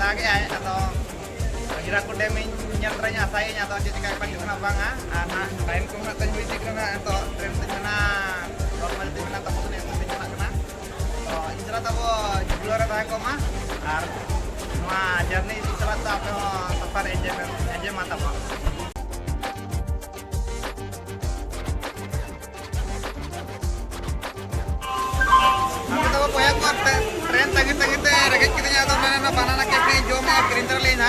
lagi ay atau kira ko demi nyatra nya saya nya atau jadi kayak pagi kena bang anak lain ko nak tanyo isik kena atau tren kena normal din na tapos na yung kena kena to isra tabo jublo ra tayo ko ma ar ma journey isra tabo safar enjoy mata ma train तंगिते रगेज कितने आता मैंने बनाना के अपने जो मैं printer लेना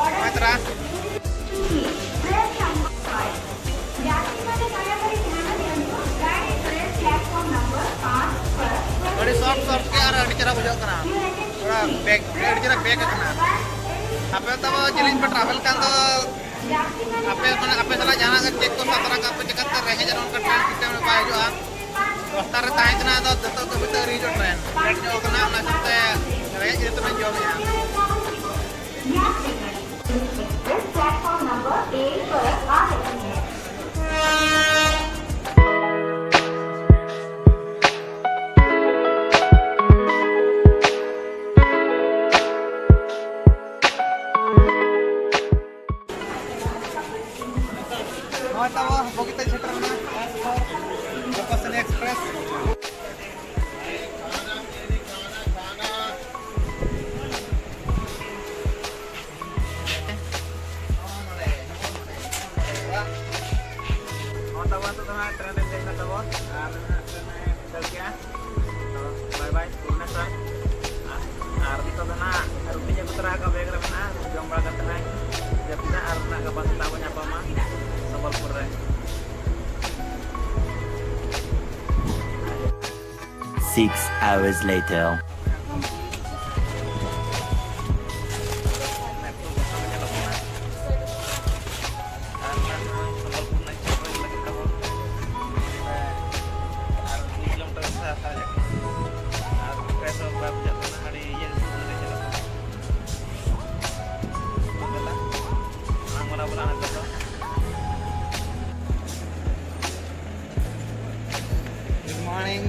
मात्रा बड़ी सॉफ्ट के यार अड़चरा बुझाओ करना थोड़ा बैग अड़चरा बैग करना आपे तब जिलिंग पे ट्रैवल kan तो आपे साला जाना अगर चेक को सतरा का आपे चेक कर रहे हैं जन उनका ट्रेन सिस्टम में पाए जो Dostar tayo na daw dito to bito region trend. Red nyo ko na na sa kaya dito na job niya. This platform number 8 पर आ रही है. Mau tahu mau kita cerita mana? Lokosan Express. Six hours later. Good morning.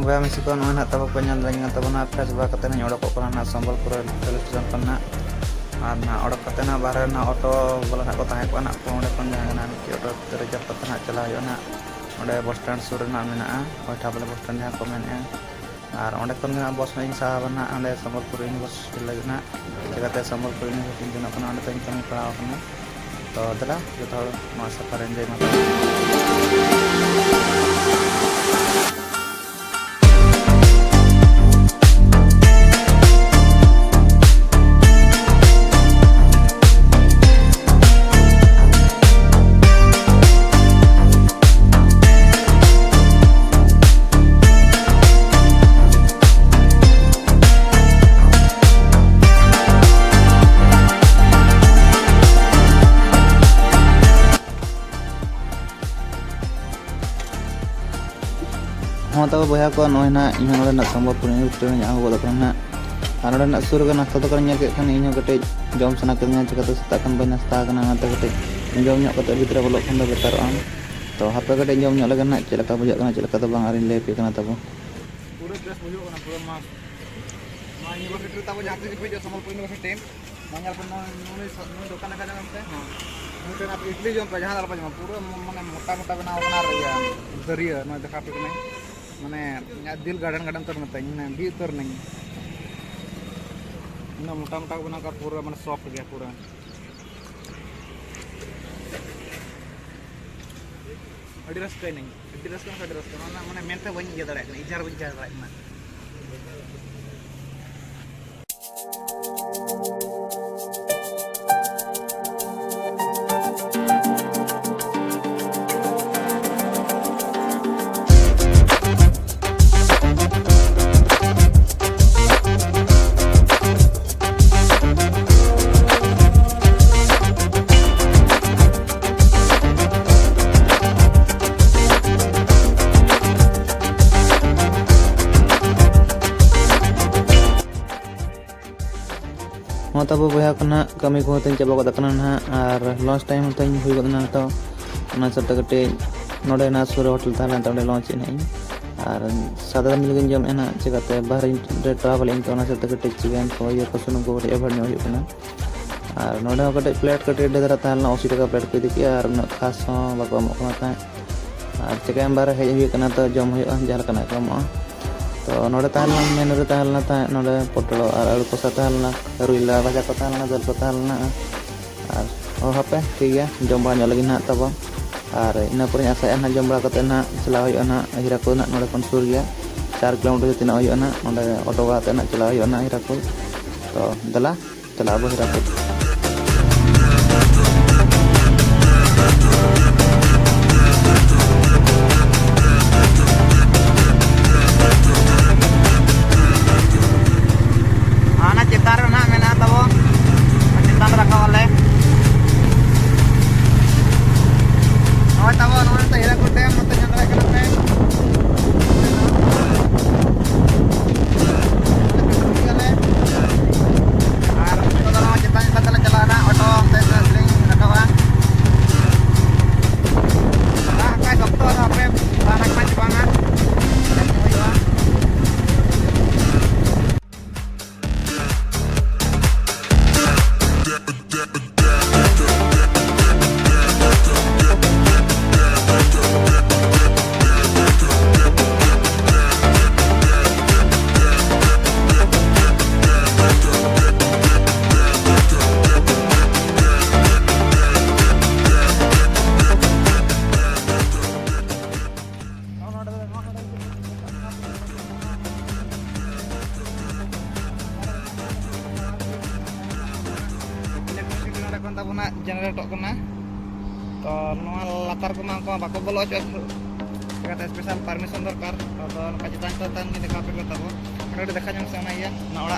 Baya misiko no na tabo panyan dengan tabo na fresh ba katena nyodok ko na Sambalpur railway station panna ar na odok katena bahar na auto bola na ko tahe ko na ko onde kon jana ki auto terjap katena chala yo na onde bus stand sur na mena oita bole bus stand ko mena ar onde kon na bus na insa bana onde Sambalpur university lagi na jagate Sambalpur university jana kana onde tan kami padaw kana to dala joto ma safar enjoy mata tahu bahaya ko noy na ino na Sambalpur university nya ho bola kana ana na sur ga nasta to kan ke kan ino kate jom sana kanya chika to seta kan bana sta kana na kate jom nya kate bitra bolok kan betar am to hape kate jom nya lagan na celaka bujak kana celaka to bang arin lepe kana tabo pura dress bujuk kana pura mas ma university tabo jati di jo Sambalpur university manyal pun no dokan kana namte mungkin apa idli jom pa jahan alpa jom pura mane mota bana kana ya dariya no dekha pe kana मने दिल garden garden तर नता इन भी तर नहीं इन मोटा मोटा बना कर पूरा मन सॉफ्ट गया पूरा अड़ी रस नहीं अड़ी रस ना मने मेनते बन ये दड़ा इजार बन जा रहा है तब बया को ना कमी को तीन चाबा गद ना और लॉन्च टाइम तीन हुई गदना तो ना सब कटे नोडे ना सुर होटल ताला तोडे लॉन्च इन और सादा मिलगिन जम एना चिकाते बाहर रे ट्रैवल इन तो ना सब कटे चिकन को ये को सुनु को एवर ने हुई कना और नोडे कटे प्लेट कटे डेदरा ताला 80 टका प्लेट को दिकी और ना खास बाको मता और चिकन बार हे हुई कना तो जम हुई जहां कना कमो तो नोडे ताला मेनू रे ताला ता नोडे पोटलो और आलू कोसा ताला रुइला भाजा को ताला दल को ताला और ओ हापे ठीक है जम बा लगी ना तब और इन पर आशा ना जम बड़ा कते ना चला हुई ना हीराकुद ना नोडे खन सुर गया 4 किलोमीटर तना हुई ना नोडे ऑटो वाते ना चला हुई ना हीराकुद तो दला चला बो हीराकुद आना चितार ना मेना तबो चितान रखा वाले और तबो नोन तो हीराकुद डैम मत चंद्रा के पे और तो ना चितान बदल चलाना ऑटो से स्लिंग रखवा ना काय सकतो ना पे बाना पांच बांगा जनरेट करना तो लातार को बाको बोलो स्पेशल परमिशन दरकार तो चितान चितान देखा पे तब देखा जम से ना ओड़ा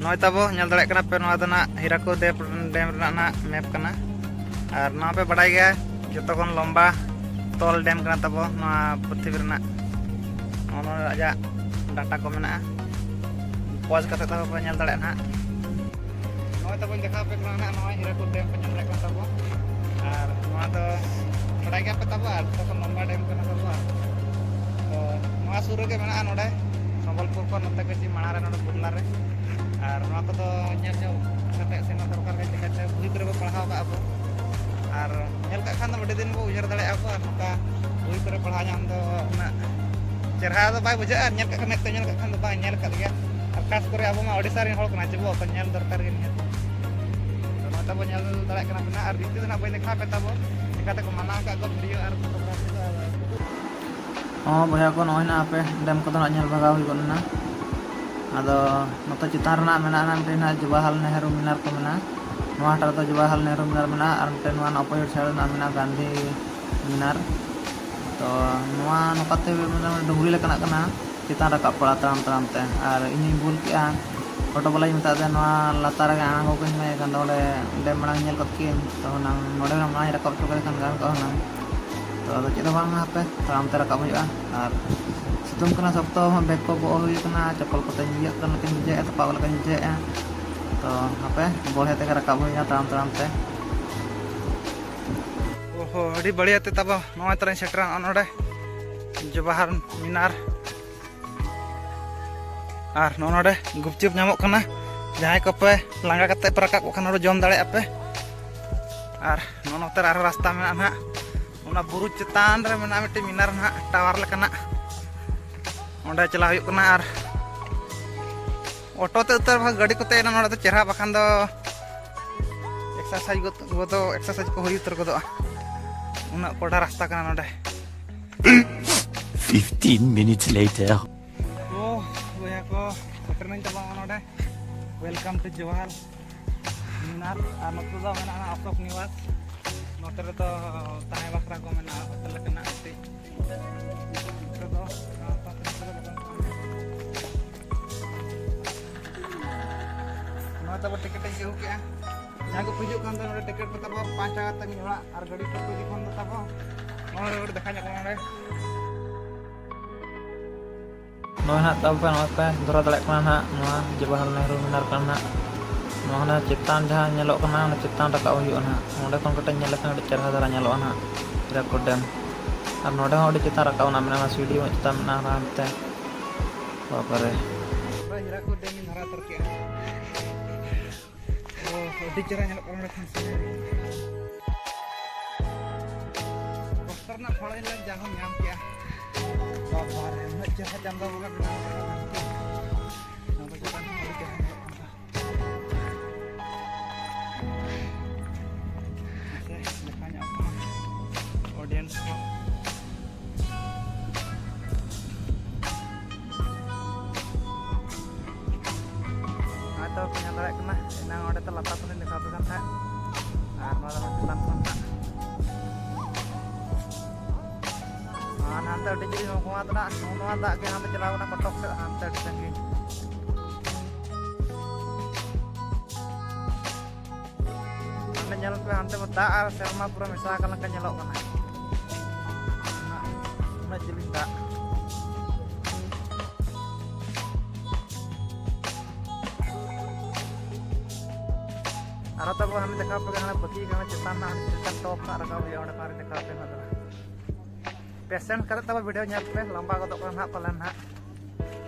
नॉय तब नल दड़े कना पे नॉय दना हीराकुद डैम ना मैप कना और ना पे बड़ाई गया जतो खन लंबा तोल डैम कना तब ना पृथ्वी रना ओनो राजा डाटा को मेना पॉज करते तब पे नल दड़े ना नॉय तब देखा पे कना नॉय हीराकुद डैम पे नल कना तब और नॉय तो बड़ाई गया पे तब और तो लंबा डैम कना तब तो नॉय सुर के मेना नोडे संबलपुर को नते के माणा रे नोडे बुरला रे और ना को तो ñel ñew kate sen दरकार के चिकाते बुई करे पढ़ाव का अब और ñel का खान बड़े दिन बो उजर दड़े अब का बुई करे पढ़ा ñam दो ना चेहरा तो बाय बुझा ñel का कने तो ñel का खान तो बाय ñel का गया और खास करे अब मा ओडिसा रे होल कना जबो तो ñel दरकार के नियत तो ना तब ñel दड़े कना बना और रीति ना बाय देखा पे तब चिकाते को माना का को वीडियो और फोटोग्राफी भैया को नय ना पे डैम को तो ñel भगाव हुई गना अदो नत चितान मेना ना जवाहरलाल नेहरू मिनार को मेना नोटा तो जवाहरलाल नेहरू मिनार मेना और मिट्टन अपोजिट साइड मेना गांधी मिनार तो नोकाते डुंगरी लेकना कना चितान रकाब पड़ा ताम ताम ते और इन बुल के ऑटो वाला मता दे लातार गे आंगो को मे गंदोले डैम मांग नेल कतकी तो नोडे ना रकाब तो करे खान गान को ना तो चेद बांग हापे ताम ते रकाब हुआ और सितुम कना सप्तो बैग को बो हुई कना चप्पल को तंजिया कन के निजे तो पावल के निजे तो हापे बोले ते रकाब हुई ताम ताम ते ओहो अड़ी बढ़िया ते तब नोय तरह सेटर नोडे जवाहर मिनार और नोडे गुपचुप नामक कना जहां को पे लांगा कते प्रकाब को खान जम दाड़े पे और नोनोते आरो रास्ता में ना उना बुरु चितान रे मेना मिट्टी मिनार ना टावर लेकना ओंडे चला हुई कना और ऑटो ते उतर गाड़ी कोते ना नोडे तो चेहरा बखान दो एक्सरसाइज को हुई उतर गदो उना कोडा रास्ता कना नोडे 15 minutes later. Oh, भैया को सेटर नहीं तब नोडे वेलकम टू जवाहर मिनार और नतो दा मेना अशोक निवास note redo tahe bakra ko mena hotel kena ati redo apa nota bo ticket e ke jago pujuk kan nore ticket pata bo 5 টাকা tami ora ar gadi ko pujuk kon ta bo nore dekha nya ko nore Noah nak tahu kan apa dora dalek kana nak Noah Jabal Nehru Minar kana Noah na citan jahan nyelok kana na citan rakak uyuk na onde kon kata nyelok kan cara dara nyelok na rekod dem ar node hode citan rakak na mena video citan na rante babare ba hira ko dem nara terke oh odi cara nyelok kana kan poster na phale lan jaham nyam kya babare na jahat jam da bola bina na ba citan odi cara audience ko atau penyandara kena nang ode telata pun dekat kan ha malah mantan pun nanti udah jadi ngomong tak ke nanti celah nak kotok se nanti disangki nanti nyelok ke nanti betar selma pura misalkan kan nyelok kana na jelin tak arata bo hame dekha pe kana baki kana chetan na chetan top na rakab ya ona kare dekha pe na patience करते तब video nyel पे लंबा गोदो kan hak पलन hak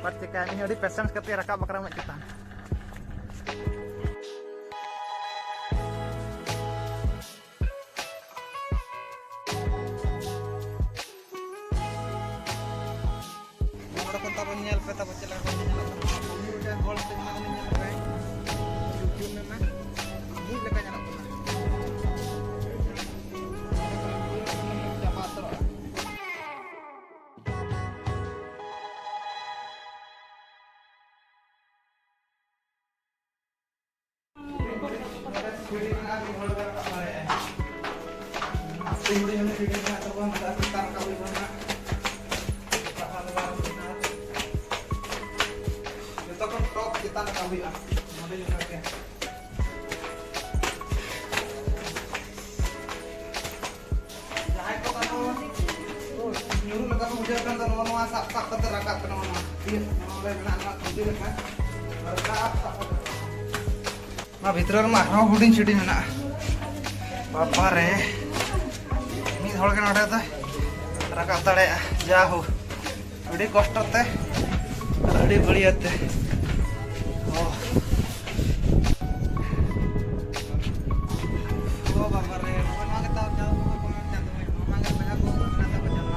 पर चिका ini adi patience करते rakab bakra mak kita orang kon nyel pe tab chela kon nyel ini udah hol te mana nyel pe YouTube में मैं ini leka nyel ko nah bitra mah ro huding chudi mena papa re mi hol ke node ta rakab dare jahu adi kosto te adi badiya te oh papa re kon ma ke ta jauh ko ma ke ta ma ke peha ko na ta ko jalan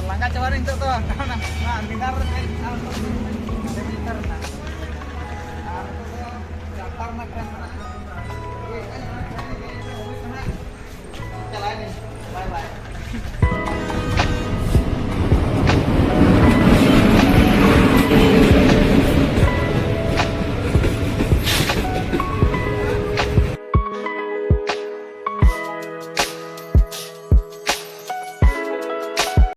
langkah coba nih tuh nah minar